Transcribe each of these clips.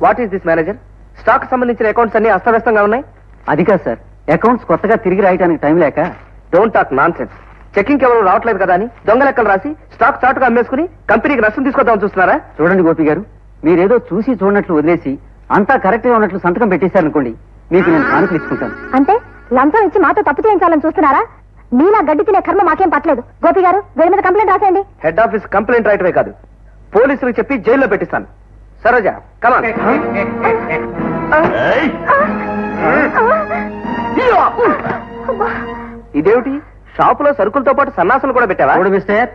What is this manager? Stock సంబంధించిన accounts అన్ని అస్తవ్యస్తంగా ఉన్నాయి. అది కాదు సార్, అకౌంట్స్ కొత్తగా తిరిగి రాయడానికి టైం లేక. Don't talk non sense. Checking ఎవరు రావట్లేదు కదా అని దొంగ లెక్కలు రాసి స్టాక్ చాటుగా అమ్మేసుకుని కంపెనీకి నష్టం తీసుకొద్దామని చూస్తున్నారా? చూడండి గోపి గారు, మీరేదో చూసి చూడనట్లు వదిలేసి అంతా కరెక్ట్ గా ఉన్నట్లు సంతకం పెట్టేశారనుకోండి, మీకు నేను కానుకలు ఇచ్చుకుంటాను. అంటే లంచం ఇచ్చి మాతో తప్పు చేయించాలని చూస్తున్నారా? మీలా గడ్డి తినే కర్మ మాకేం పట్టలేదు. గోపి గారు, వీళ్ళ మీద కంప్లైంట్ రాసేయండి. హెడ్ ఆఫీస్ కంప్లైంట్ రాయటమే కాదు, పోలీసులకు చెప్పి జైల్లో పెట్టిస్తాను. సరోజ, కమాన్. ఇదేమిటి, షాపులో సరుకులతో పాటు సన్నాసులు కూడా పెట్టావా? మిస్టర్,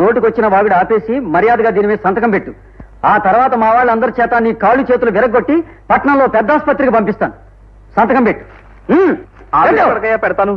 నోటికొచ్చిన వాగుడు ఆపేసి మర్యాదగా దీని మీద సంతకం పెట్టు. ఆ తర్వాత మా వాళ్ళందరి చేత నీ కాళ్ళు చేతులు విరగొట్టి పట్నంలో పెద్ద ఆసుపత్రికి పంపిస్తాను. సంతకం పెట్టు. పెడతాను.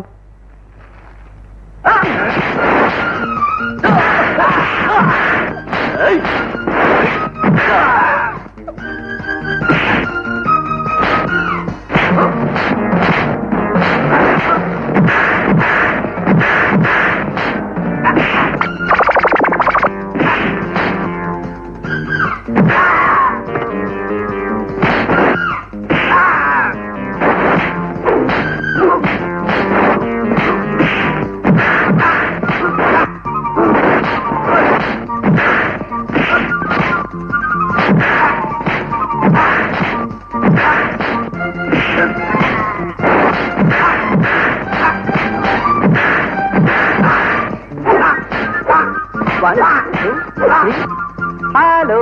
హలో,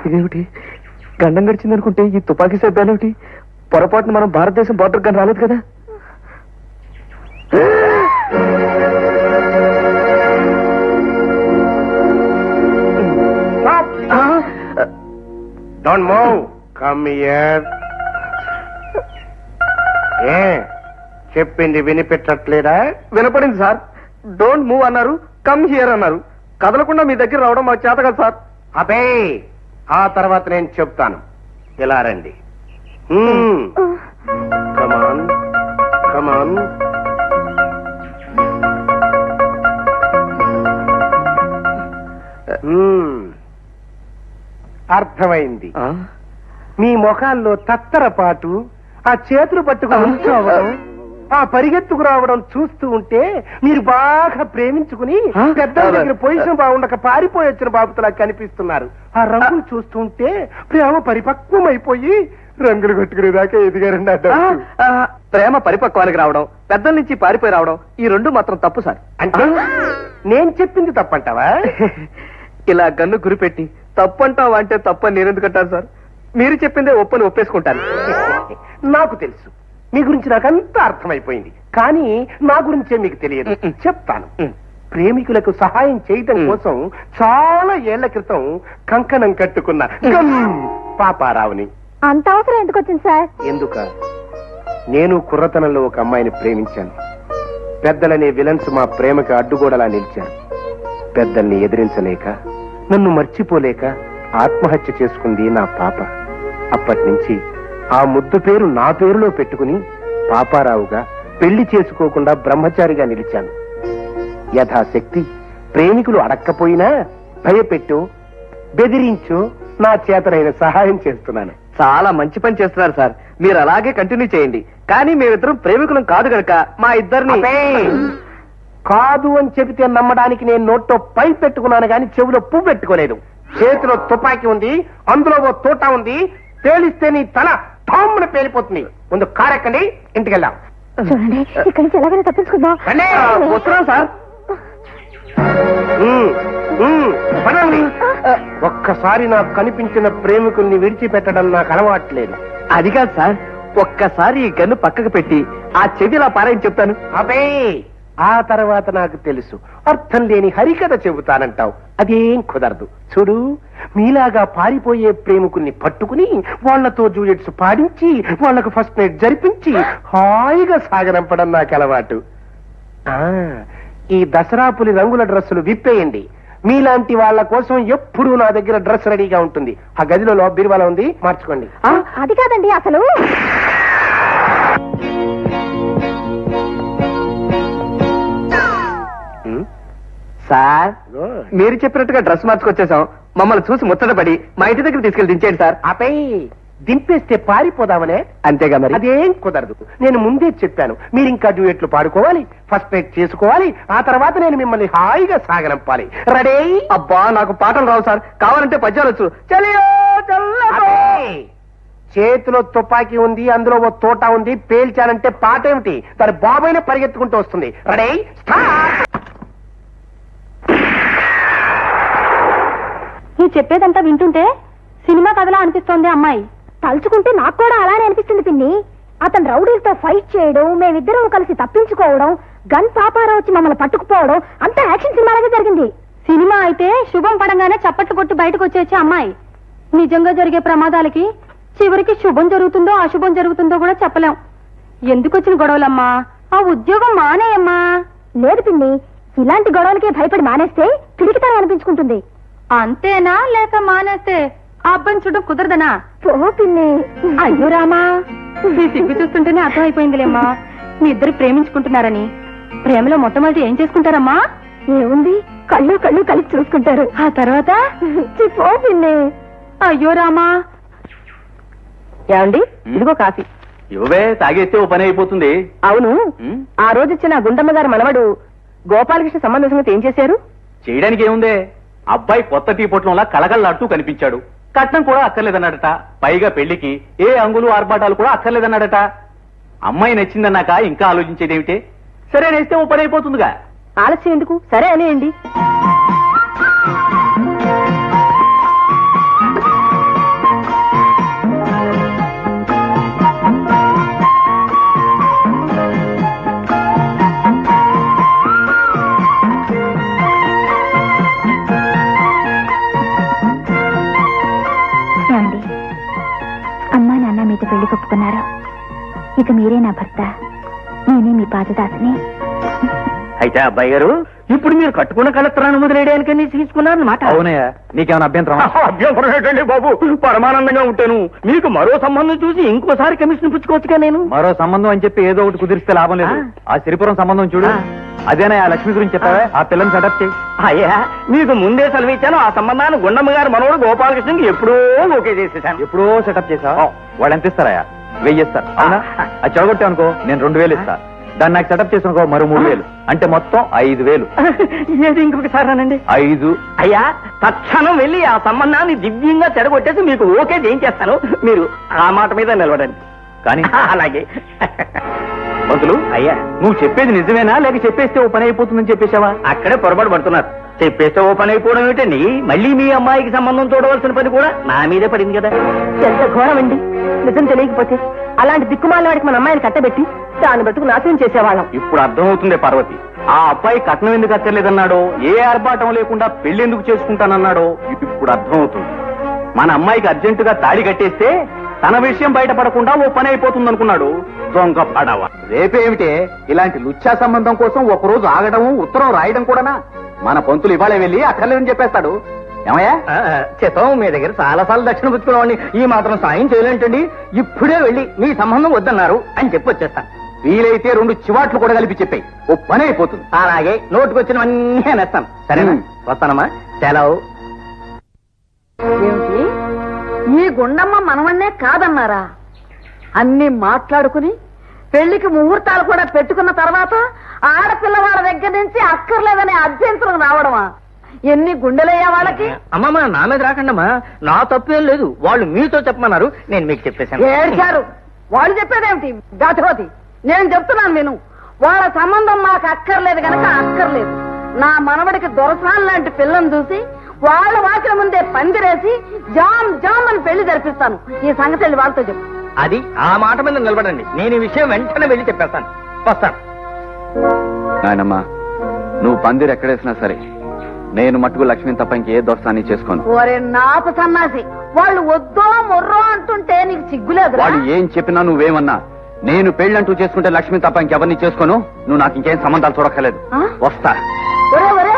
ఇదేమిటి, గండం గడిచిందనుకుంటే ఈ తుపాకీ శబ్దాలేమిటి? పొరపాటున మనం భారతదేశం బోర్డర్ కానీ రాలేదు కదా? Don't move. Come here. చెప్పింది వినిపించట్లేదా? వినపడింది సార్. డోంట్ మూవ్ అన్నారు, కమ్ హియర్ అన్నారు. కదలకుండా మీ దగ్గర రావడం మాకు చేత కదా సార్. అబే, ఆ తర్వాత నేను చెప్తాను. ఇలా రండి. కమాన్ కమాన్. అర్థమైంది. మీ ముఖాల్లో తత్తరపాటు, ఆ చేతులు పట్టుకుని ఉంచవడం, ఆ పరిగెత్తుకు రావడం చూస్తూ ఉంటే మీరు బాగా ప్రేమించుకుని పెద్ద దగ్గర పొజిషన్ బాగుండక పారిపోయి వచ్చిన బాబుతలా కనిపిస్తున్నారు. ఆ రంగులు చూస్తూ ఉంటే ప్రేమ పరిపక్వం అయిపోయి రంగులు కొట్టుకునేదాకా ఎదిగారండి. ప్రేమ పరిపక్వానికి రావడం, పెద్దల నుంచి పారిపోయి రావడం, ఈ రెండు మాత్రం తప్పు సార్. అంటే నేను చెప్పింది తప్పంటావా? ఇలా గన్ను గురిపెట్టి తప్పంటావా అంటే తప్పని నేనెందుకంటాను సార్? మీరు చెప్పిందే ఒప్పని ఒప్పేసుకుంటాను. నాకు తెలుసు, మీ గురించి నాకంతా అర్థమైపోయింది. కానీ నా గురించే మీకు తెలియదు. చెప్తాను. ప్రేమికులకు సహాయం చేయటం కోసం చాలా ఏళ్ల క్రితం కంకణం కట్టుకున్న పాపారావుని. అంత అవసరం ఎందుకు వచ్చింది సార్? ఎందుక, నేను కుర్రతనంలో ఒక అమ్మాయిని ప్రేమించాను. పెద్దలనే విలన్స్ మా ప్రేమకు అడ్డుగోడలా నిలిచారు. పెద్దల్ని ఎదిరించలేక, నన్ను మర్చిపోలేక ఆత్మహత్య చేసుకుంది నా పాప. అప్పటి నుంచి ఆ ముద్దు పేరు నా పేరులో పెట్టుకుని పాపారావుగా పెళ్లి చేసుకోకుండా బ్రహ్మచారిగా నిలిచాను. యథాశక్తి ప్రేమికులు అడక్కపోయినా భయపెట్టో బెదిరించో నా చేతనైన సహాయం చేస్తున్నాను. చాలా మంచి పని చేస్తున్నారు సార్. మీరు అలాగే కంటిన్యూ చేయండి. కానీ మేమిద్దరం ప్రేమికులం కాదు గనక మా ఇద్దరిని అబ్బే! కాదు అని చెబితే నమ్మడానికి నేను నోట్లో పై పెట్టుకున్నాను గాని చెవిలో పువ్వు పెట్టుకోలేదు. చేతిలో తుపాకీ ఉంది, అందులో ఓ తోట ఉంది. పేలిస్తే నీ తల ఠామ్మున పేలిపోతుంది. ముందు కారెక్కండి, ఇంటికెళ్దాం. చూడండి, ఇక్కడి నుంచి ఎలాగైనా తప్పించుకుందాం. రండి. వస్తున్నాం సార్. పదండి. ఒక్కసారి నాకు కనిపించిన ప్రేమికుల్ని విడిచిపెట్టడం నాకు అలవాట్లేదు. అది కాదు సార్, ఒక్కసారి ఈ గన్ను పక్కకు పెట్టి ఆ చెవిలా పారాయని చెప్తాను. అబే ఆ తర్వాత నాకు తెలుసు అర్థం లేని హరికథ చెబుతానంటావు. అదేం కుదరదు. చూడు, మీలాగా పారిపోయే ప్రేమికుల్ని పట్టుకుని వాళ్లతో జూయెట్స్ పాడించి వాళ్లకు ఫస్ట్ నైట్ జరిపించి హాయిగా సాగనంపడం నాకు అలవాటు. ఈ దసరా పులి రంగుల డ్రెస్సులు విప్పేయండి. మీలాంటి వాళ్ళ కోసం ఎప్పుడూ నా దగ్గర డ్రెస్ రెడీగా ఉంటుంది. ఆ గదిలో బీరువాలో ఉంది, మార్చుకోండి. అది కాదండి అసలు. సార్, మీరు చెప్పినట్టుగా డ్రెస్ మార్చుకొచ్చేసాం. మమ్మల్ని చూసి ముచ్చటపడి మా ఇంటి దగ్గర తీసుకెళ్లి దించేయండి సార్. ఆపై దింపేస్తే పారిపోదామనే. అంతేగా మరి. అదేం కుదరదు. నేను ముందే చెప్పాను, మీరు ఇంకా డ్యూయెట్లు పాడుకోవాలి, ఫస్ట్ నైట్ చేసుకోవాలి. ఆ తర్వాత నేను మిమ్మల్ని హాయిగా సాగనంపాలి. రెడీ? అబ్బా, నాకు పాటలు రావు సార్. కావాలంటే పద్యాలు వచ్చు. చలియో చల్లగా. అదే. చేతిలో తుపాకీ ఉంది, అందులో ఓ తోట ఉంది. పేల్చానంటే పాట ఏమిటి? దాని బాబైన పరిగెత్తుకుంటూ వస్తుంది. రెడీ? స్టార్ట్. నువ్వు చెప్పేదంతా వింటుంటే సినిమా కథలా అనిపిస్తోంది అమ్మాయి. తలుచుకుంటే నాకు కూడా అలానే అనిపిస్తుంది పిన్ని. అతను రౌడీలతో ఫైట్ చేయడం, మేమిద్దరం కలిసి తప్పించుకోవడం, గన్ పాపారావు వచ్చి మమ్మల్ని పట్టుకుపోవడం అంతా యాక్షన్ సినిమాలాగే జరిగింది. సినిమా అయితే శుభం పడంగానే చప్పట్లు కొట్టి బయటకు వచ్చేచ్చే అమ్మాయి. నిజంగా జరిగే ప్రమాదాలకి చివరికి శుభం జరుగుతుందో అశుభం జరుగుతుందో కూడా చెప్పలేం. ఎందుకు వచ్చిన గొడవలమ్మా? ఆ ఉద్యోగం మానేయమ్మా. లేదు పిన్ని, ఇలాంటి గొడవలకే భయపడి మానేస్తే తిరిగితనం అనిపించుకుంటుంది. అంతేనా, లేక మానేస్తే ఆ అబ్బాయిని చూడడం కుదరదనా? ఓ పిన్ని, అయ్యో రామా, నీ సిగ్గు చూస్తుంటేనే అర్థం అయిపోయిందిలేమ్మా మీ ఇద్దరు ప్రేమించుకుంటున్నారని. ప్రేమలో మొట్టమొదటి ఏం చేసుకుంటారమ్మా? ఏముంది, కళ్ళు కళ్ళు కలిసి చూసుకుంటారు. ఆ తర్వాత ఓ పిన్ని. అయ్యో రామా. ఏమండి, ఇదిగో కాఫీ. ఇవే తాగేస్తే ఓ పని అయిపోతుంది. అవును, ఆ రోజు ఇచ్చిన గుండమ్మ గారి మనవడు గోపాలకృష్ణ సంబంధ సంగతి ఏం చేశారు? చేయడానికి ఏముందే, అబ్బాయి కొత్త టీ పొట్లంలా కళగళ్ళాడుతూ కనిపించాడు. కట్నం కూడా అక్కర్లేదన్నాడట. పైగా పెళ్లికి ఏ అంగులు ఆర్భాటాలు కూడా అక్కర్లేదన్నాడట. అమ్మాయి నచ్చిందన్నాక ఇంకా ఆలోచించేదేమిటే? సరే నేస్తే ఓ పని అయిపోతుందిగా. ఆలస్యం ఎందుకు, సరే అనేయండి. అమ్మా నాన్న మీతో పెళ్లి కొప్పుకున్నారు. ఇక మీరే నా భర్త, నేనే మీ పాదదాసిని. అయితే అబ్బాయి గారు, ఇప్పుడు మీరు కట్టుకున్న కలెక్టరాన్ని మొదలెయ్యడానికని తీసుకున్నారన్నమాట. అవునయ్యా, నీకేమైనా అభ్యంతరం? అభ్యంతరం ఏంటండి బాబు, పరమానందంగా ఉంటాను. మీకు మరో సంబంధం చూసి ఇంకోసారి కమిషన్ పుచ్చుకోవచ్చుగా నేను. మరో సంబంధం అని చెప్పి ఏదో ఒకటి కుదిరిస్తే లాభం లేదు. ఆ సిరిపురం సంబంధం చూడు. అదేనా ఆ లక్ష్మి గురించి చెప్పావా? ఆ పిల్లని సెటప్ చేయి. అయ్యా, మీకు ముందే సెలవిచ్చాను. ఆ సంబంధాన్ని గుండమ్మ గారు మనోడు గోపాలకృష్ణకి ఎప్పుడో ఓకే చేసేసాను. ఎప్పుడో సెటప్ చేసా? వాళ్ళు ఎంత ఇస్తారా? 1000 ఇస్తారు. అవునా? అది చెడగొట్టే అనుకో, నేను 2000 ఇస్తా. దాన్ని నాకు సెటప్ చేసిన మరో 3000, అంటే మొత్తం 5000. ఏది ఇంకొకసారి అనండి. 5. అయ్యా, తక్షణం వెళ్ళి ఆ సంబంధాన్ని దివ్యంగా చెడగొట్టేసి మీకు ఓకే ఏం చేస్తాను. మీరు ఆ మాట మీద నిలబడండి. కానీ అలాగే. పంతులు, అయ్యా, నువ్వు చెప్పేది నిజమేనా, లేక చెప్పేస్తే ఓ పని అయిపోతుందని చెప్పేశావా? అక్కడే పొరపాటు పడుతున్నారు. చెప్పేస్తే ఓ పని అయిపోవడం ఏమిటండి? మళ్ళీ మీ అమ్మాయికి సంబంధం చూడవలసిన పని కూడా నా మీదే పడింది కదా. ఎంత ఘోరం అండి. నిజం తెలియకపోతే అలాంటి దిక్కుమాల వాడికి మన అమ్మాయిని కట్టబెట్టి దాన్ని బతుకు నాశనం చేసేవాళ్ళం. ఇప్పుడు అర్థమవుతుందే పార్వతి. ఆ అబ్బాయి కట్నం ఎందుకు అక్కర్లేదన్నాడో, ఏ ఆర్భాటం లేకుండా పెళ్లి ఎందుకు చేసుకుంటానన్నాడో ఇప్పుడు అర్థమవుతుంది. మన అమ్మాయికి అర్జెంటుగా తాళి కట్టేస్తే తన విషయం బయటపడకుండా ఓ పని అయిపోతుంది అనుకున్నాడు. దొంగ పడవ. రేపేమిటే, ఇలాంటి లుచ్చా సంబంధం కోసం ఒకరోజు ఆగడము, ఉత్తరం రాయడం కూడానా? మన పంతులు ఇవాళే వెళ్ళి అక్కర్లేదని చెప్పేస్తాడు. ఏమయ్యా చిత్తం మీ దగ్గర చాలా సార్లు దక్షిణ పుచ్చుకున్నామండి, ఈ మాత్రం సాయం చేయలేంటండి. ఇప్పుడే వెళ్ళి మీ సంబంధం వద్దన్నారు అని చెప్పి వచ్చేస్తాను. వీలైతే 2 చివాట్లు కూడా కలిపి చెప్పాయి, ఓ పని అయిపోతుంది. అలాగే నోటుకొచ్చినవన్నీ అనేస్తాను. సరేనా? వస్తానమ్మా, సెలవు. ఏమిటి ఈ గుండమ్మ మనవన్నే కాదన్నారా? అన్ని మాట్లాడుకుని పెళ్లికి ముహూర్తాలు కూడా పెట్టుకున్న తర్వాత ఆడపిల్ల వాళ్ళ దగ్గర నుంచి అక్కర్లేదనే అభ్యంతరం రావడమా? ఎన్ని గుండెలయ్యా వాళ్ళకి? అమ్మమ్మ నా మీద రాకండమ్మా, నా తప్పేం లేదు. వాళ్ళు మీతో చెప్పమన్నారు, నేను మీకు చెప్పేశాను. ఏడ్చారు. వాళ్ళు చెప్పేదేమిటి గతవతి? నేను చెప్తున్నాను విను. వాళ్ళ సంబంధం మాకు అక్కర్లేదు గనక అక్కర్లేదు. నా మనవడికి దొరసాన్ లాంటి పిల్లని చూసి వాళ్ళ వాకిల ముందే పందిరేసి జామ్ జామ్ అని పెళ్లి జరిపిస్తాను. ఈ సంగతి వెళ్ళి వాళ్ళతో చెప్పు. అది ఆ మాట మీద నిలబడండి, నేను ఈ విషయం వెంటనే వెళ్ళి చెప్పేస్తాను. వస్తాను. నాయనమ్మా, నువ్వు పందిరు ఎక్కడేసినా సరే నేను మట్టుకు లక్ష్మిని తప్ప ఇంకే దోస్తాన్ని చేసుకోను. ఓరే నాపు సన్నాసి, వాళ్ళు వద్దో మొర్రో అంటుంటే నీకు సిగ్గులేదు? వాళ్ళు ఏం చెప్పినా నువ్వేమన్నా నేను పెళ్ళంటూ చేసుకుంటే లక్ష్మిని తప్ప ఇంకెవరిని చేసుకోను. నువ్వు నాకు ఇంకేం సంబంధాలు చూడక్కర్లేదు. ఆ? వస్తా. ఒరే ఒరే,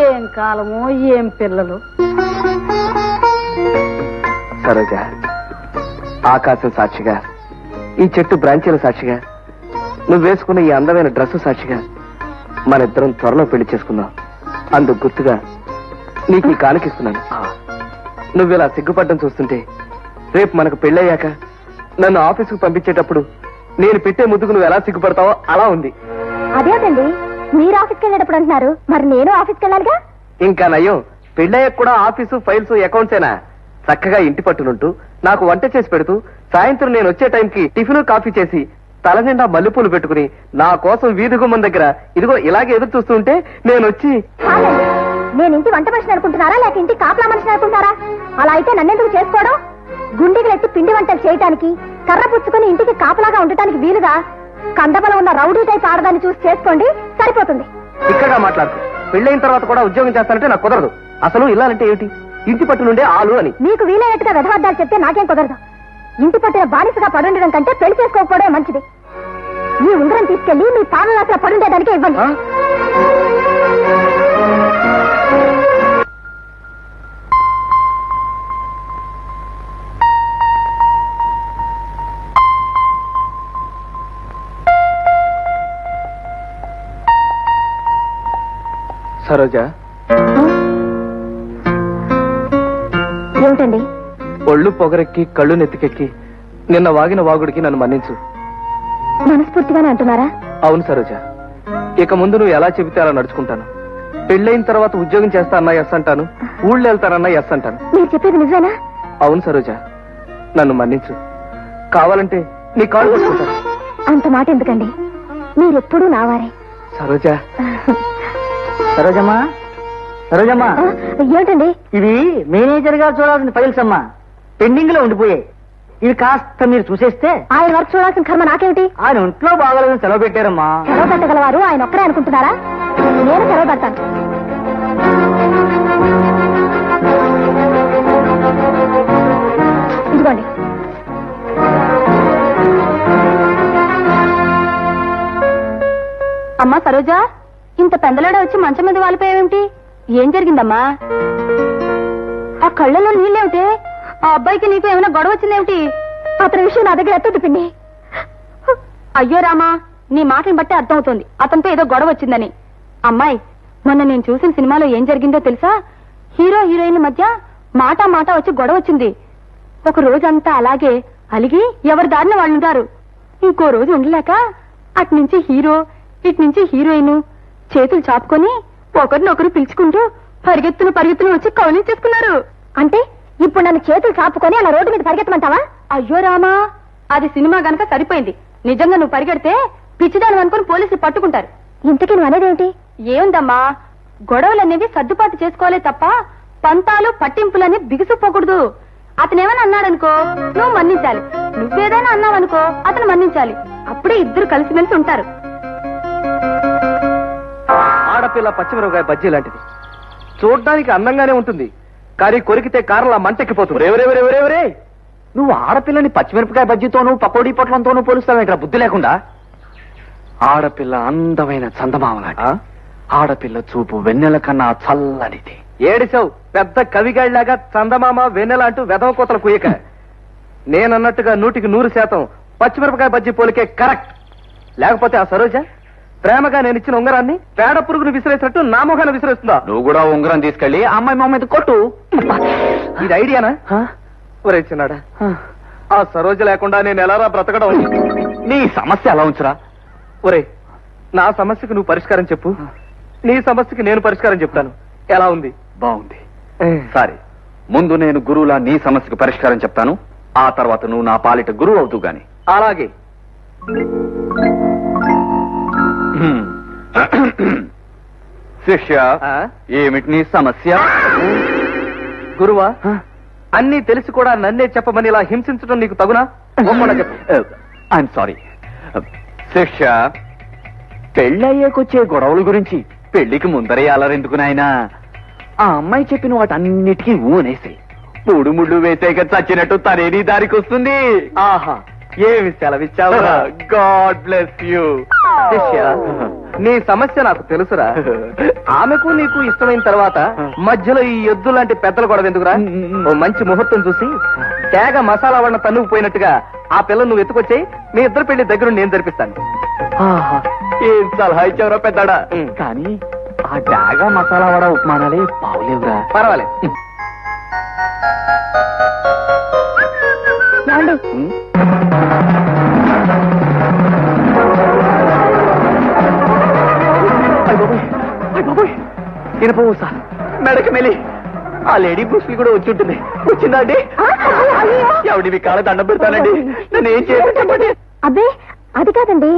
ఏం కాలమో ఏం పిల్లలు. సరోజ, ఆకాశం సాక్షిగా, ఈ చెట్టు బ్రాంచీల సాక్షిగా, నువ్వు వేసుకున్న ఈ అందమైన డ్రెస్సు సాక్షిగా మన ఇద్దరం త్వరలో పెళ్లి చేసుకుందాం. అందుకు గుర్తుగా నీకు ఈ కానుకిస్తున్నాను. నువ్వు ఇలా సిగ్గుపడ్డం చూస్తుంటే రేపు మనకు పెళ్ళయ్యాక నన్ను ఆఫీసుకు పంపించేటప్పుడు నేను పెట్టే ముద్దుకు నువ్వు ఎలా సిగ్గుపడతావో అలా ఉంది. అదేంటండి మీరు ఆఫీస్కి వెళ్ళేటప్పుడు అంటున్నారు, మరి నేను ఆఫీస్కి వెళ్ళాలిగా? ఇంకా నయ్యం, పెళ్ళయ్యాక కూడా ఆఫీసు ఫైల్స్ అకౌంట్సేనా? చక్కగా ఇంటి పట్టునుంటూ నాకు వంట చేసి పెడుతూ సాయంత్రం నేను వచ్చే టైంకి టిఫిన్ కాఫీ చేసి తల నిండా మల్లెపూలు పెట్టుకుని నా కోసం వీధి గుమ్మం దగ్గర ఇదిగో ఇలాగే ఎదురు చూస్తుంటే నేను వచ్చి కాదండి, నేను ఇంటి వంట మనిషిని అనుకుంటున్నారా లేక ఇంటి కాపలా మనిషిని అనుకుంటారా? అలా అయితే నన్నెందుకు చేసుకోవడం? గుండెకి ఎత్తి పిండి వంటలు చేయటానికి, కర్ర పుచ్చుకుని ఇంటికి కాపలాగా ఉండటానికి వీలుగా కండబలం ఉన్న రౌడీ టైప్ ఆడదాన్ని చూసి చేసుకోండి, సరిపోతుంది. ఇక్కడగా మాట్లాడుతూ పెళ్ళైన తర్వాత కూడా ఉద్యోగం చేస్తానంటే నాకు కుదరదు. అసలు ఇల్లాలంటే ఏమిటి? ఇంటి పట్టు నుండే ఆలు అని. మీకు వీలైనట్టుగా వ్యధవాదాలు చెప్తే నాకేం కుదరదు. ఇంటి పట్టిన బానిసగా పడుండడం కంటే పెళ్లి చేసుకోకపోవడమే మంచిది. ఈ ఉంగరం తీసుకెళ్లి మీ పాలనాశలో పడుండేదానికే ఇవ్వండి. సరోజ, ఏమిటండి? ఒళ్ళు పొగరెక్కి కళ్ళు నెత్తికెక్కి నిన్న వాగిన వాగుడికి నన్ను మన్నించు. మనస్ఫూర్తిగానే అంటున్నారా? అవును సరోజ, ఇక ముందు నువ్వు ఎలా చెబితే అలా నడుచుకుంటాను. పెళ్ళైన తర్వాత ఉద్యోగం చేస్తా అన్నా ఎస్ అంటాను, ఊళ్ళో వెళ్తానన్నా ఎస్ అంటాను. మీరు చెప్పేది నిజమేనా? అవును సరోజ, నన్ను మన్నించు. కావాలంటే నీ కాళ్ళు పట్టుకుంటాను. అంత మాట ఎందుకండి, మీరెప్పుడూ నావారే. సరోజ, సరోజమ్మా, సరోజమ్మా, ఏమిటండి? ఇవి మేనేజర్ గారు చూడాల్సిన ఫైల్స్ అమ్మా, పెండింగ్ లో ఉండిపోయాయి. ఇవి కాస్త మీరు చూసేస్తే. ఆయన వర్క్ చూడాల్సిన కర్మ నాకేమిటి? ఆయన ఒంట్లో బాగాలేదని సెలవు పెట్టారమ్మా. సెలవు పెట్టగలవారు ఆయన ఒక్కరే అనుకుంటున్నారా? నేను సెలవు పెడతాను. ఇదిగోండి. అమ్మా సరోజ, ఇంత పెందలాడే వచ్చి మంచం మీద వాలిపోయావేమిటి? ఏం జరిగిందమ్మా? ఆ కళ్ళలో నీళ్ళేమిటి? ఆ అబ్బాయికి నీకు ఏమైనా గొడవ వచ్చిందేమిటి? అతని విషయం నా దగ్గర ఎత్తు పిండి. అయ్యో రామా, నీ మాటని బట్టి అర్థమవుతోంది అతనితో ఏదో గొడవ వచ్చిందని. అమ్మాయి, మొన్న నేను చూసిన సినిమాలో ఏం జరిగిందో తెలుసా? హీరో హీరోయిన్ మధ్య మాట మాట వచ్చి గొడవ వచ్చింది. ఒక రోజంతా అలాగే అలిగి ఎవరి దారిన వాళ్ళు ఉంటారు. ఇంకో రోజు ఉండలేక అట్నుంచి హీరో ఇట్నుంచి హీరోయిన్ చేతులు చాపుకొని ఒకరినొకరు పిలుచుకుంటూ పరిగెత్తును వచ్చి కౌలించేసుకున్నారు. అంటే ఇప్పుడు నన్ను చేతులు చాపుకొని అలా రోడ్డు మీద పరిగెత్తమంటావా? అయ్యో రామా, అది సినిమా గనక సరిపోయింది. నిజంగా నువ్వు పరిగెడితే పిచ్చిదాను అనుకుని పోలీసులు పట్టుకుంటారు. ఇంతకీ నువ్వు అనేదేమిటి? ఏముందమ్మా, గొడవలనేవి సర్దుబాటు చేసుకోవాలే తప్ప పంతాలు పట్టింపులని బిగుసుపోకూడదు. అతనేమైనా అన్నాడనుకో నువ్వు మన్నించాలి, నువ్వేదైనా అన్నావనుకో అతను మన్నించాలి. అప్పుడే ఇద్దరు కలిసిమెలిసి ఉంటారు. ఆడపిల్ల పచ్చిమిరపకాయ బజ్జీ లాంటిది. చూడ్డానికి అందంగానే ఉంటుంది, కానీ కొరికితే కారంలా మంటెక్కిపోతుంది. ఎవరెవరెవరెవరే, నువ్వు ఆడపిల్లని పచ్చిమిరపకాయ బజ్జీతోనూ పకోడీ పొట్లంతోనూ పోలుస్తావేంట్రా బుద్ధి లేకుండా? ఆడపిల్ల అందమైన చందమామ లాంటి. ఆడపిల్ల చూపు వెన్నెల కన్నా చల్లనిది. ఏడిసావు, పెద్ద కవిగాడిలాగా చందమామ వెన్నెల అంటూ వెదవ కోతలు కుయ్యక. నేనన్నట్టుగా 100% పచ్చిమిరపకాయ బజ్జీ పోలికే కరెక్ట్. లేకపోతే ఆ సరోజ ప్రేమగా నేను ఇచ్చిన ఉంగరాన్ని పేడ పురుగును విసిరేసినట్టు నా మొహాన్ని విసిరేస్తుందా? నువ్వు కూడా ఉంగరం తీసుకెళ్లి అమ్మాయి మొహం మీద కొట్టు. ఇది ఐడియానా? ఒరే చిన్నాడా, ఆ సరోజ లేకుండా నేను ఎలారా బ్రతకడం? నీ సమస్య అలా ఉంచురా. ఒరే, నా సమస్యకు నువ్వు పరిష్కారం చెప్పు, నీ సమస్యకి నేను పరిష్కారం చెప్తాను. ఎలా ఉంది? బాగుంది. సరే, ముందు నేను గురువులా నీ సమస్యకు పరిష్కారం చెప్తాను. ఆ తర్వాత నువ్వు నా పాలిట గురువు అవుతూ గాని. అలాగే. శిష్య, ఏమిటి నీ సమస్య? గురువా, అన్నీ తెలిసి కూడా నన్నే చెప్పమని ఇలా హింసించడం నీకు తగునా? I'm sorry. శిష్య, పెళ్ళయ్యాకొచ్చే గొడవల గురించి పెళ్లికి ముందరే అలరెందుకు నాయనా? ఆ అమ్మాయి చెప్పిన వాటన్నిటికీ ఊనేసి మూడు ముళ్ళు వేసేక చచ్చినట్టు తనేది దారికి వస్తుంది. ఆహా, ఏమి సెలవిచ్చావురా? God bless you. శిష్య, నీ సమస్య నాకు తెలుసురా. ఆమెకు నీకు ఇష్టమైన తర్వాత మధ్యలో ఈ ఎద్దు లాంటి పెద్దలు గొడవ ఎందుకురా? ఓ మంచి ముహూర్తం చూసి తేగ మసాలా వడిన తన్నుకు పోయినట్టుగా ఆ పిల్లలు నువ్వు ఎత్తుకొచ్చాయి. మీ ఇద్దరు పెళ్లి దగ్గర నేను జరిపిస్తాను. ఆహా, ఏం సలహా ఇచ్చావురా పెద్దాడా. కానీ ఆ డాగా మసాలా వడ ఉపమానాలే బావులేవురా. పర్వాలేదు. ఇనపవు సార్, మెడకి మెలి ఆ లేడీ బ్రూస్లీ కూడా వచ్చి ఉంటుంది. వచ్చిందా అండి? ఎవడి మీ కాళ్ళ దండం పెడతానండి. నన్ను ఏం చేయాలి చెప్పండి. అబ్బే, అది కాదండి.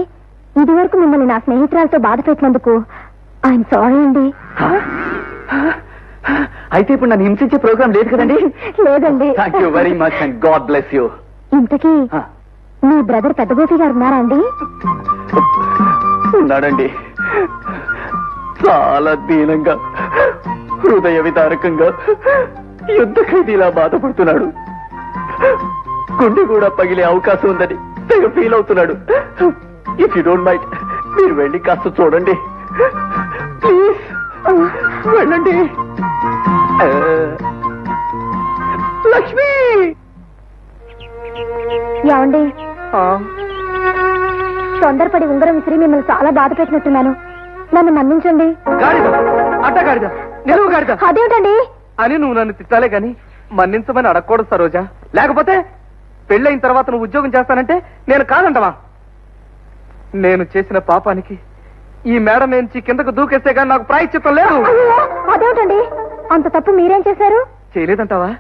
ఇది వరకు మిమ్మల్ని నా స్నేహితురాలతో బాధ పెట్టినందుకు ఐఎమ్ సారీ అండి. అయితే ఇప్పుడు నన్ను హింసించే ప్రోగ్రాం లేదు కదండి? లేదండి. Thank you very much and God bless you. ఇంతకీ మీ బ్రదర్ పెద్ద గోపి గారు ఉన్నారా అండి? ఉన్నాడండి. చాలా దీనంగా, హృదయ విదారకంగా, యుద్ధ ఖైదీలా బాధపడుతున్నాడు. గుండె కూడా పగిలే అవకాశం ఉందని తెగ ఫీల్ అవుతున్నాడు. ఇఫ్ యూ డోంట్ మైండ్, మీరు వెళ్ళి కాస్త చూడండి ప్లీజ్. వెళ్ళండి. లక్ష్మి. ఏమండి, తొందరపడి ఉంగరం విసిరి మిమ్మల్ని చాలా బాధ పెట్టినట్టున్నాను. నన్ను మన్నించండి. అడ్డగాడిద, నిలువు గాడిద అదేమిటండి అని నువ్వు నన్ను తిట్టాలే గాని మన్నించమని అడగకూడదు సరోజా. లేకపోతే పెళ్ళైన తర్వాత నువ్వు ఉద్యోగం చేస్తానంటే నేను కాదంటవా? నేను చేసిన పాపానికి ఈ మేడ నుంచి కిందకు దూకేస్తే గాని నాకు ప్రాయశ్చిత్తం లేదు. అదేమిటండి, అంత తప్పు మీరేం చేశారు? చేయలేదంటావా?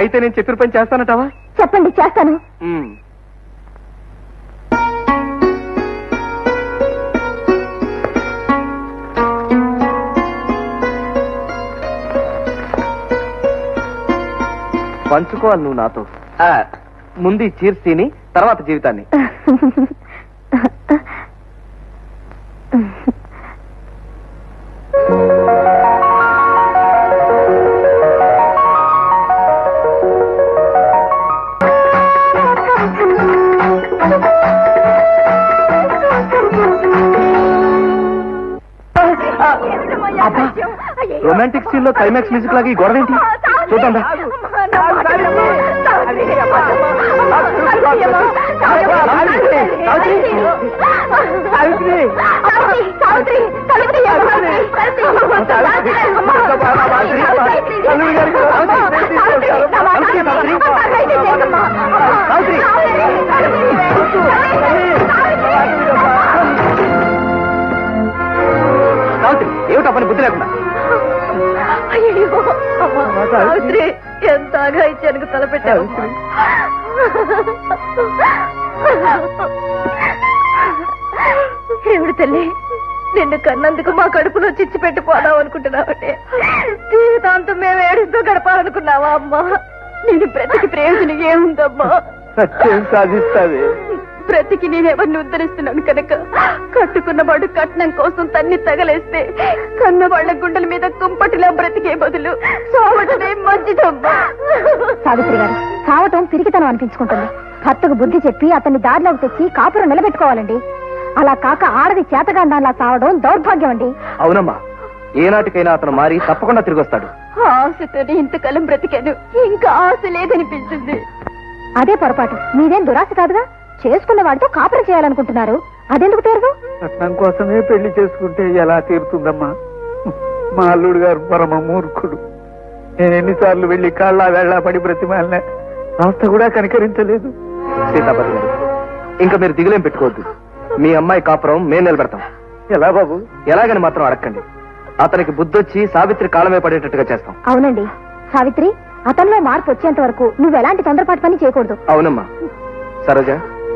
అయితే నేను చెప్పిన పని చేస్తానంటావా? చెప్పండి, చేస్తాను. పంచుకోవాలి నువ్వు నాతో. ముందు ఈ చీర్స్ తిని తర్వాత జీవితాన్ని. రొమాంటిక్ సీన్ లో క్లైమాక్స్ మ్యూజిక్ లాగా ఈ గొడవ ఏంటి? చూద్దాం. ఏమిటా పని బుద్ధి లేకుండా? ఎంత ఇచ్చాను తలపెట్టావు. ఏమిటి తల్లి, నిన్ను కన్నందుకు మా కడుపులో చిచ్చి పెట్టిపోదాం అనుకుంటున్నావంటే జీవితాంతం మేము ఏడుస్తూ గడపాలనుకున్నావా అమ్మా? నేను బ్రతికి ప్రయోజనం ఏముందమ్మా? సత్యం సాధిస్తావే. బ్రతికి నేనెవరిని ఉద్ధరిస్తున్నాను కనుక కట్టుకున్న వాడు కట్నం కోసం తన్ని తగలేస్తే కన్న వాళ్ళ గుండెల మీద కుంపటిలా బ్రతికే బదులు చావటమే మంచిదమ్మా. సావిత్రి గారు, చావటం పిరికితనం అనిపించుకుంటుంది. భర్తకు బుద్ధి చెప్పి అతన్ని దారిలోకి తెచ్చి కాపురం నిలబెట్టుకోవాలండి. అలా కాక ఆడది చేతగాండాలా చావడం దౌర్భాగ్యం అండి. అవునమ్మా, ఏనాటికైనా అతను మారి తప్పకుండా తిరిగి వస్తాడు. ఆశతోనే ఇంతకాలం బ్రతికాను, ఇంకా ఆశ లేదనిపించింది. అదే పొరపాటు. మీదేం దురాశ కాదుగా. చేసుకున్న వాడితో కాపురం చేయాలనుకుంటున్నారు, అదెందుకు తీరదు? రత్నం కోసమే పెళ్లి చేసుకుంటే ఎలా తీరుతుందమ్మా? మా అల్లుడు గారు పరమ మూర్ఖుడు. నేను ఎన్నిసార్లు వెళ్లి కాళ్ళ వేళ్లా పడి బ్రతిమాలినా రాస్త కూడా కనికరించలేదు. సీతాపతి గారు, ఇంకా మీరు దిగులేం పెట్టుకోవద్దు. మీ అమ్మాయి కాపురం మేము నిలబెడతాం. ఎలా బాబు? ఎలాగని మాత్రం అడగండి. అతనికి బుద్ధొచ్చి సావిత్రి కాలమే పడేటట్టుగా చేస్తాం. అవునండి సావిత్రి, అతనిలో మార్పు వచ్చేంత వరకు నువ్వు ఎలాంటి తొందరపాటు పని చేయకూడదు. అవునమ్మా. సరోజ,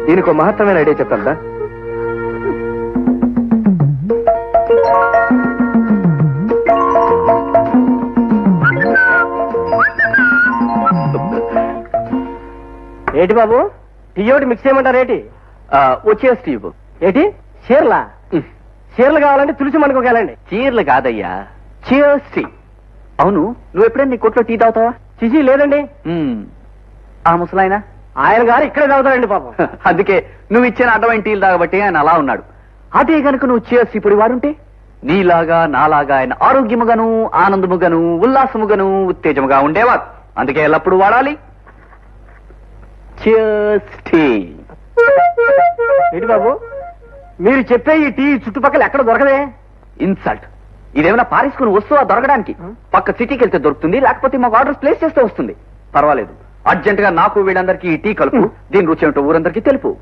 దీనికి ఒక మహత్తరమైన ఐడియా చెప్తాను. ఏంటి బాబు, టీ ఒకటి మిక్స్ చేయమంటారు ఏంటి? వచ్చే స్టీవ్. ఏంటి చీరలా? చీరలు కావాలంటే తులసి మనకోగలండి. చీరలు కాదయ్యా, చీర్స్ టీ. అవును, నువ్వు ఎప్పుడైనా నీ కొట్లో టీ తాగుతావా? చిచి లేదండి. ఆ ముసలాయన ఆయన గారు ఇక్కడే తాగుతారండి పాపం. అందుకే నువ్వు ఇచ్చిన అడ్డమైన టీలు తాగబట్టి ఆయన అలా ఉన్నాడు. అదే గనుక నువ్వు చీర్స్ ఇప్పుడు వాడుంటే నీలాగా నాలాగా ఆయన ఆరోగ్యముగాను ఆనందముగాను ఉల్లాసముగాను ఉత్తేజముగా ఉండేవారు. అందుకే ఎల్లప్పుడూ వాడాలి చీర్స్ టీ. ఏంటి బాబు, మీరు చెప్పే ఈ టీ చుట్టుపక్కల ఎక్కడ దొరకదే? ఇన్సల్ట్. ఇదేమైనా పారేసుకుని వస్తువా దొరకడానికి? పక్క సిటీకి వెళ్తే దొరుకుతుంది, లేకపోతే మాకు ఆర్డర్స్ ప్లేస్ చేస్తే వస్తుంది. పర్వాలేదు, అర్జెంట్ గా నాకు వీళ్ళందరికీ ఈ టీ కలుపు. దీని రుచి ఏమిటో ఊరందరికీ తెలుపు.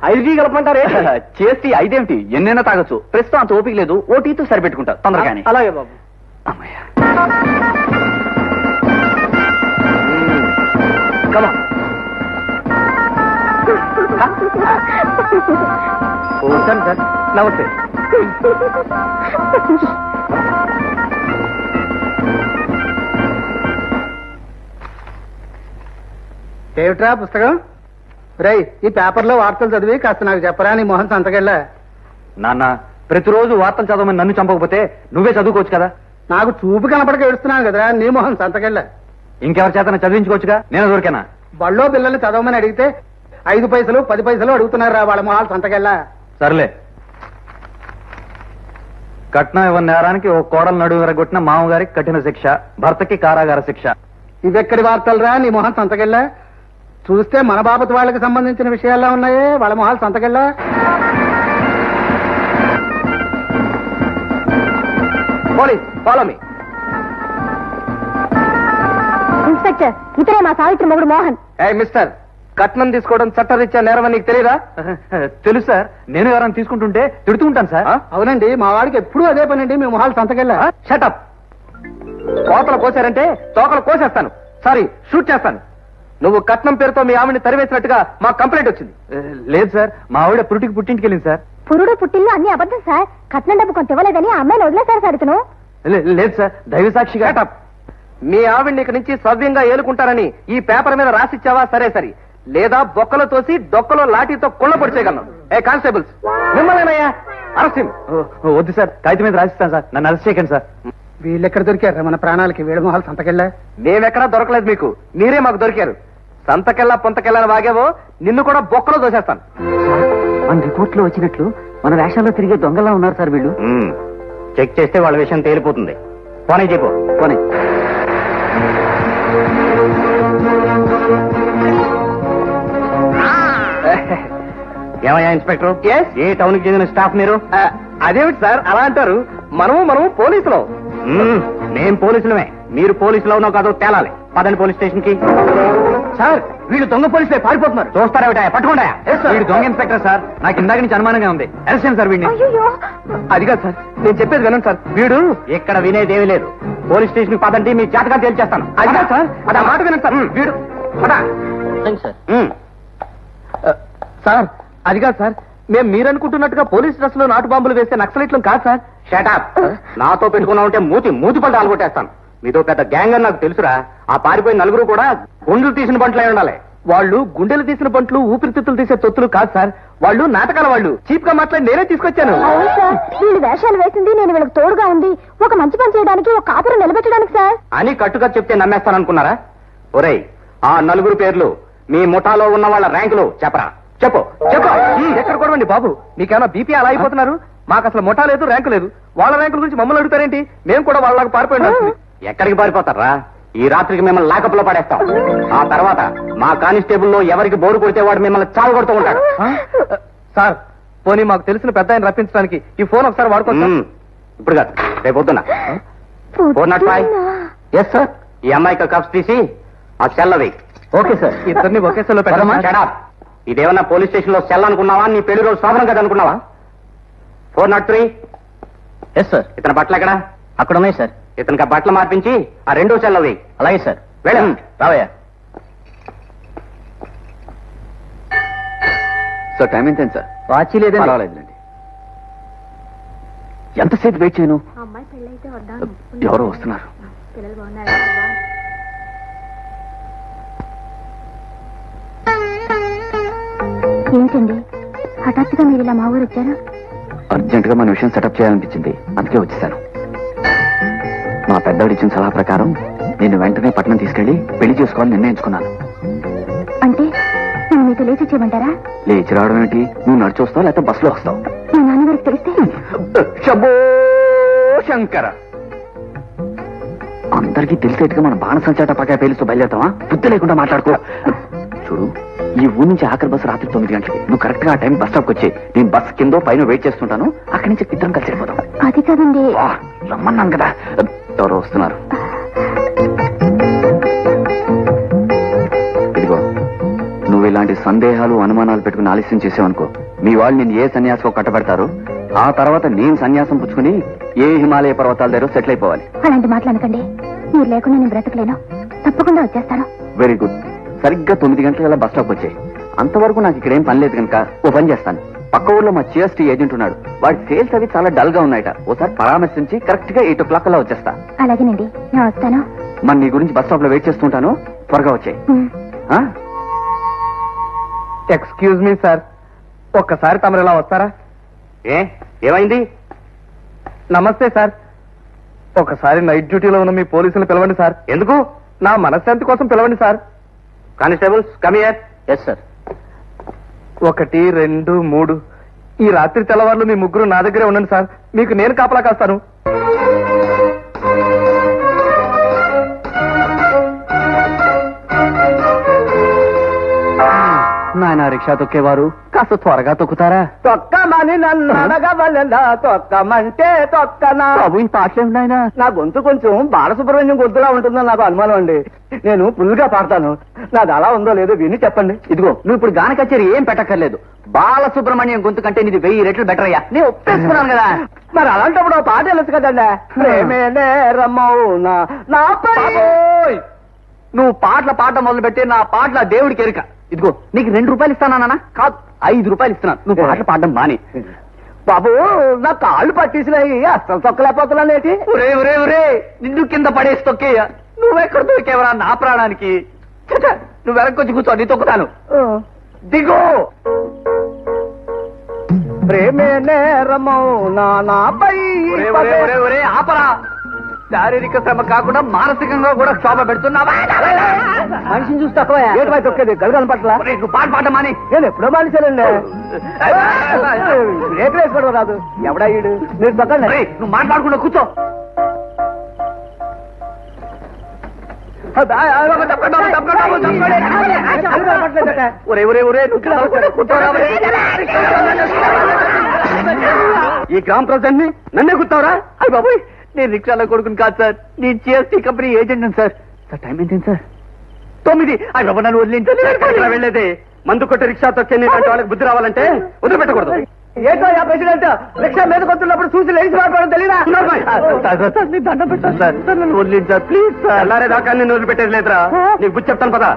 ఐదు టీ కలపమంటారే? చేసి ఐదేమిటి, ఎన్నైనా తాగొచ్చు. ప్రస్తుతం అంత ఓపిక లేదు, ఓ టీతో సరిపెట్టుకుంటా తొందరగానే. అలాగే బాబు. అమ్మయ్యా. వస్తాను సార్. నమస్తే. ఏమిట్రా పుస్తకం? రై, ఈ పేపర్లో వార్తలు చదివి కాస్త నాకు చెప్పరా నీ మొహం సంతకెళ్ళా. నాన్న, ప్రతిరోజు వార్తలు చదవమని నన్ను చంపకపోతే నువ్వే చదువుకోవచ్చు కదా. నాకు చూపు కనపడక ఏడుస్తున్నాను కదరా, నీ మొహం సంతకెళ్ళా. ఇంకెవరి చేతన చదివించుకోవచ్చుగా, నేను దొరికానా? బళ్ళో పిల్లల్ని చదవమని అడిగితే 5 పైసలు 10 పైసలు అడుగుతున్నారా వాళ్ళ మొహాలు సంతకెళ్ళా. సర్లే, కట్నం ఇవ్వని నేరానికి ఓ కోడలు నడువు విరగొట్టిన మామగారికి కఠిన శిక్ష, భర్తకి కారాగార శిక్ష. ఇవెక్కడి వార్తలురా నీ మొహం సంతకెళ్ళా? చూస్తే మన బాపతి వాళ్ళకి సంబంధించిన విషయాల్లో ఉన్నాయే వాళ్ళ మొహాలు సంతకెళ్ళా. Police, follow me. ఇన్స్పెక్టర్, ఇతనే మా సావిత్రి మొగుడు మోహన్. ఏ మిస్టర్, కట్నం తీసుకోవడం చట్టరీత్యా నేరమని నీకు తెలియదా? తెలుసు సార్, నేను ఎవరైనా తీసుకుంటుంటే తిడుతూ ఉంటాను సార్. అవునండి, మా వాడికి ఎప్పుడూ అదే పనండి, మీ మొహాలు సంతకెళ్ళా. షటప్. కోతలు కోసారంటే తోకలు కోసేస్తాను. సారీ, షూట్ చేస్తాను. నువ్వు కట్నం పేరుతో మీ ఆవిడని తరివేసినట్టుగా మాకు కంప్లైంట్ వచ్చింది. లేదు సార్, మా ఆవిడ పుట్టింటికి వెళ్ళింది సార్. పురుడు పుట్టిల్లు అన్ని అబద్ధం సార్. కట్నం డబ్బు కొంత ఇవ్వలేదని ఆ అమ్మాయిని వదిలేశారు సార్ ఇతను. లేదు సార్, దైవ సాక్షిగా. షటప్. మీ ఆవిడ్ని ఇక నుంచి సవ్యంగా ఏలుకుంటారని ఈ పేపర్ మీద రాసిచ్చావా? సరే సరే, లేదా బొక్కలో తోసి డొక్కలో లాఠీతో కుళ్ళ పొడిచేయగలను. ఏ కానిస్టేబుల్స్, మిమ్మల్నేనయ్యా అరెస్ట్. వద్దు సార్, కాగితం మీద రాసిస్తాను సార్, నన్ను అరెస్ట్ చేయకండి సార్. వీళ్ళెక్కడ దొరికారా మన ప్రాణాలకి? వీళ్ళ మొహాలు సంతకెళ్ళా. మేమెక్కడా దొరకలేదు మీకు, మీరే మాకు దొరికారు. సంతకెళ్ళా పొంతకెళ్ళని వాగేవో నిన్ను కూడా బొక్కలో దోసేస్తాను. మన రిపోర్ట్ లో వచ్చినట్లు మన వేషాల్లో తిరిగే దొంగలా ఉన్నారు సార్ వీళ్ళు. చెక్ చేస్తే వాళ్ళ విషయం తేలిపోతుంది. పోనీ చెప్పు, పోనీ. ఏమయ్యా ఇన్స్పెక్టర్, Yes? ఏ టౌన్ కి చెందిన స్టాఫ్ మీరు? అదేమిటి సార్ అలా అంటారు? మనము పోలీసులు. మేం పోలీసులమే. మీరు పోలీసులో ఉన్నావు కాదో తేలాలి. పదండి పోలీస్ స్టేషన్ కి. సార్ వీళ్ళు దొంగ పోలీసులే పారిపోతున్నారు. చూస్తారా పట్టుకోండా. వీడు దొంగ ఇన్స్పెక్టర్ సార్. నాకు ఇందాక నుంచి అనుమానంగా ఉంది. అరెస్ట్ చేయండి సార్ వీడిని. అయ్యో అది కాదు సార్, నేను చెప్పేది వినండి సార్. వీడు ఇక్కడ వినేదేమీ లేదు. పోలీస్ స్టేషన్ కి పదండి, మీ జాతకాలు తేల్చేస్తాను. అది కాదు సార్, అది ఆ మాట వినండి సార్. వీడు సార్ అది కాదు సార్, మేము మీరనుకుంటున్నట్టుగా పోలీస్ డ్రెస్ లో నాటు బాంబులు వేస్తే నక్సలైట్లు కాదు సార్. షటప్. నాతో పెట్టుకున్నా ఉంటే మూతి పళ్ళు ఆలుగొట్టేస్తాను. మీతో పెద్ద గ్యాంగ్ అని నాకు తెలుసురా. ఆ పారిపోయిన నలుగురు కూడా గుండెలు తీసిన బంట్లై ఉండాలి. వాళ్ళు గుండెలు తీసిన పంటలు ఊపిరితిత్తులు తీసే తొత్తులు కాదు సార్. వాళ్ళు నాటకాల వాళ్ళు. చీప్ గా మాట్లాడి నేనే తీసుకొచ్చాను. అవును సార్, వీళ్ళు వేషాలు వేసింది నేను వీళ్ళకి తోడుగా ఉంది. ఒక మంచి పని చేయడానికి, ఒక కాపురం నిలబెట్టడానికి సార్. అని కట్టుగా చెప్తే నమ్మేస్తాననుకున్నారా? ఒరేయ్, ఆ నలుగురు పేర్లు, మీ ముఠాలో ఉన్న వాళ్ళ ర్యాంకులు చెప్పరా. చెప్పు చెప్పు. ఎక్కడ కొడవండి బాబు, మీకేమైనా బీపీ అలా అయిపోతున్నారు? మాకు అసలు ముఠా లేదు, ర్యాంకు లేదు. వాళ్ళ ర్యాంకుల గురించి మమ్మల్ని అడుగుతారేంటి? మేము కూడా వాళ్ళకి పారిపోయింది. ఎక్కడికి పారిపోతారా? ఈ రాత్రికి మిమ్మల్ని లాకప్లో పడేస్తాం. ఆ తర్వాత మా కానిస్టేబుల్లో ఎవరికి బోరు కొడితే వాడు మిమ్మల్ని చాలు కొడుతూ ఉంటాడు. సార్ పోనీ మాకు తెలిసిన పెద్ద ఆయన రప్పించడానికి ఈ ఫోన్ ఒకసారి వాడుకోండి. ఇప్పుడు కాదు, రేపు పొద్దున్న 405. Yes sir. ఈ అమ్మాయికి కప్స్ తీసి ఆ సెల్ అవి. ఓకే సార్, ఇద్దరిని ఒకే సెల్లో పెట్టమా? ఇదేమన్నా పోలీస్ స్టేషన్ లో సెల్ అనుకున్నావా? నీ పెళ్లి రోజు శోభనం కదా అనుకున్నావా? 403. Yes sir. ఇతని బట్టలు ఎక్కడ? అక్కడ ఉన్నాయి సార్. ఇతనికి ఆ బట్టలు మార్పించి ఆ రెండో సెల్ అవి. అలాగే సార్. వెళ్ళ రావయ్యా. సార్ టైం ఎంత సార్? వాచి లేదండి. పర్వాలేదులేండి. ఎంతసేపు వెయిట్ చేయను? అమ్మాయి పెళ్ళైతే వద్దాం. ఎవరో వస్తున్నారు. పిల్లలు బాగున్నారా? ఏంటండి హఠాత్తుగా మీరు ఇలా మా ఊరు వచ్చారు? అర్జెంట్ గా మన విషయం సెటప్ చేయాలనిపించింది, అందుకే వచ్చేసాను. మా పెద్దవాడు ఇచ్చిన సలహా ప్రకారం నేను వెంటనే పట్టణం తీసుకెళ్లి పెళ్లి చేసుకోవాలని నిర్ణయించుకున్నాను. అంటే నేను మీతో లేచి చేయమంటారా? లేచి రావడం ఏంటి? నువ్వు నడిచి వస్తావు లేకపోతే బస్సులో వస్తావు? మా నాన్నగారికి తెలిస్తే? శంభో శంకర. అందరికీ తెలిసేట్టుగా మన బాణసంచాట పక్కా పేలుస్తూ బయలుదేరుతావా? బుద్ధి లేకుండా మాట్లాడుకో. చూడు, ఈ ఊరు నుంచి ఆఖరి బస్సు రాత్రి 9 గంటలకి. నువ్వు కరెక్ట్ గా ఆ టైం బస్ స్టాప్ వచ్చి నేను బస్ కిందో పైన వెయిట్ చేస్తుంటాను. అక్కడి నుంచి ఇద్దరం కలిసి వెళ్ళిపోతాం. అది కాదండి. రమ్మన్నాను కదా. ఎవరో వస్తున్నారు. ఇదిగో, నువ్వు ఇలాంటి సందేహాలు అనుమానాలు పెట్టుకుని ఆలస్యం చేసావనుకో, మీ వాళ్ళు నేను ఏ సన్యాసం కట్టబెడతారో ఆ తర్వాత నేను సన్యాసం పుచ్చుకుని ఏ హిమాలయ పర్వతాల దగ్గర సెటిల్ అయిపోవాలి. అలాంటి మాటలు అనకండి. మీరు లేకుండా నేను బ్రతకలేను. తప్పకుండా వచ్చేస్తాను. Very good. సరిగ్గా 9 గంటల బస్ స్టాప్ వచ్చాయి. అంతవరకు నాకు ఇక్కడ ఏం పని లేదు కనుక ఓ పని చేస్తాను. పక్క ఊర్లో మా జిఎస్టీ ఏజెంట్ ఉన్నాడు. వాడి సేల్స్ అవి చాలా డల్ గా ఉన్నాయట. ఓసారి పరామర్శించి కరెక్ట్ గా 8 o'clock అలా వచ్చేస్తా. అలాగేనండి, నేను వస్తాను. మరి నీ గురించి బస్ స్టాప్ లో వెయిట్ చేస్తుంటాను. త్వరగా వచ్చాయి. ఎక్స్క్యూజ్ మీ సార్, ఒక్కసారి తమరు ఇలా వస్తారా? ఏమైంది? నమస్తే సార్. ఒకసారి నైట్ డ్యూటీలో ఉన్న మీ పోలీసులు పిలవండి సార్. ఎందుకు? నా మనశ్శాంతి కోసం పిలవండి sir. Constables come here. Yes sir. 1, 2, 3 ఈ రాత్రి తెల్లవారులు మీ ముగ్గురు నా దగ్గరే ఉండండి సార్. మీకు నేను కాపలా కాస్తాను. నాయన రిక్షా తొక్కేవారు కాస్త త్వరగా తొక్కుతారా? తొక్కమని నన్ను అడగవలెలా, తొక్కమంటే తొక్కనా? బాబు ఈ పాటలేండి నాయన. నా గొంతు కొంచెం బాలసుబ్రహ్మణ్యం గొంతులా ఉంటుందని నాకు అనుమానం అండి. నేను ఫుల్గా పాడతాను. నాది అలా ఉందో లేదో విని చెప్పండి. ఇదిగో, నువ్వు ఇప్పుడు గాన కచేరీ ఏం పెట్టక్కర్లేదు. బాలసుబ్రహ్మణ్యం గొంతు కంటే నీది 1000 రెట్లు బెటర్ అయ్యా. నేను ఒప్పేసుకున్నాను కదా. మరి అలాంటప్పుడు ఓ పాట తెలుసు కదండి. ప్రేమే నేరమౌనా నాపై. బాబోయ్! నువ్వు పాటలు పాడటం మొదలు పెట్టి నా పాటల దేవుడికి ఎరుక. ఇదిగో, నీకు 2 రూపాయలు ఇస్తానా? కాదు, 5 రూపాయలు ఇస్తున్నాను. నువ్వు పాటలు పాడడం మాని. బాబు, నా కాళ్ళు పట్టేసినాయి, అస్సలు తొక్కలేకపోతున్నానేటి. ఒరే ఒరే ఒరే, నిన్ను కింద పడేసి తొక్కేయ్యా. నువ్వెక్కడ దొరికేవరా నా ప్రాణానికి? నువ్వు వెనక్కొచ్చి కూర్చో, నీ తొక్కుతాను. దిగో. ప్రేమే నేరమౌనా నాపై. ఒరే ఒరే ఒరే ఒరే, ఆపరా. శారీరక శ్రమ కాకుండా మానసికంగా కూడా క్షోభ పెడుతున్నావా? మనిషిని చూసి తక్కువ ఏటి తొక్కేది గలగల పట్ల. నువ్వు పాట పాడటం మాని. నేను ఎప్పుడో మానేశానండి. రేట్లు వేసుకోవడం రాదు. ఎవడా ఈడు? మీరు తొక్కండి. ఒరేయ్, నువ్వు మాట్లాడకుండా కూర్చో. ఒరే ఒరే ఒరే, ఈ గ్రామ ప్రజల్ని నన్నే గుర్తావరా? అయ్యి బాబోయ్, నేను రిక్షాలో కొడుకుని కాదు సార్, నేను GST company agent sir. Sir time ఏంటి సార్? 9. ఆయన నన్ను వదిలించాలి. వెళ్ళేది మందు కొట్టి రిక్షా తొక్కే వాళ్ళకి బుద్ధి రావాలంటే వదిలిపెట్టకూడదు. ఏంటో ప్రెసిడెంట్ రిక్షా మీద కొట్టున్నప్పుడు చూసి లేచి మాట్లాడడం తెలీదా? దండం పెట్టాను సార్, నన్ను వదిలింది సార్, ప్లీజ్ సార్. అలారే దాకా నేను వదిలిపెట్టేది లేదురా. నీకు బుద్ధి చెప్తాను పదా.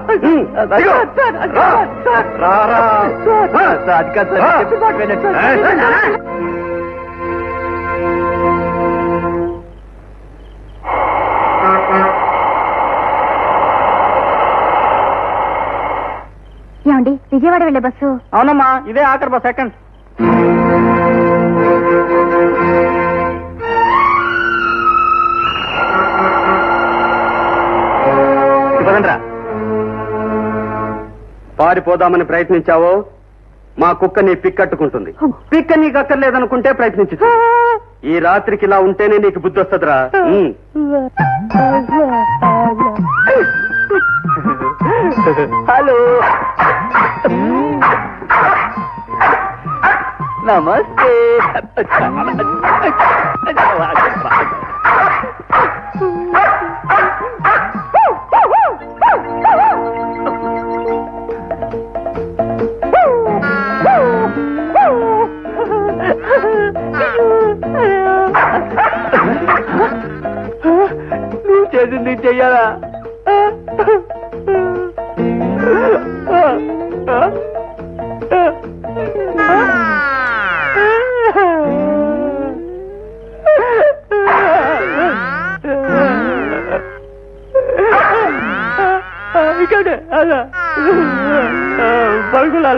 అది కాదు సార్, చెప్పి మాట వినండి సార్. ఏమండి విజయవాడ వెళ్ళే బస్సు? అవునమ్మా, ఇదే ఆఖరి బస్. సెకండ్ పదండ్రా. పారిపోదామని ప్రయత్నించావో మా కుక్క నీ పిక్కట్టుకుంటుంది. పిక్క నీకు అక్కర్లేదనుకుంటే ప్రయత్నించు. ఈ రాత్రికి ఇలా ఉంటేనే నీకు బుద్ధి వస్తుందిరా. హలో, నమస్తే. నువ్వు చేసింది చెయ్యాలా? ఇక్కడ పరుగులా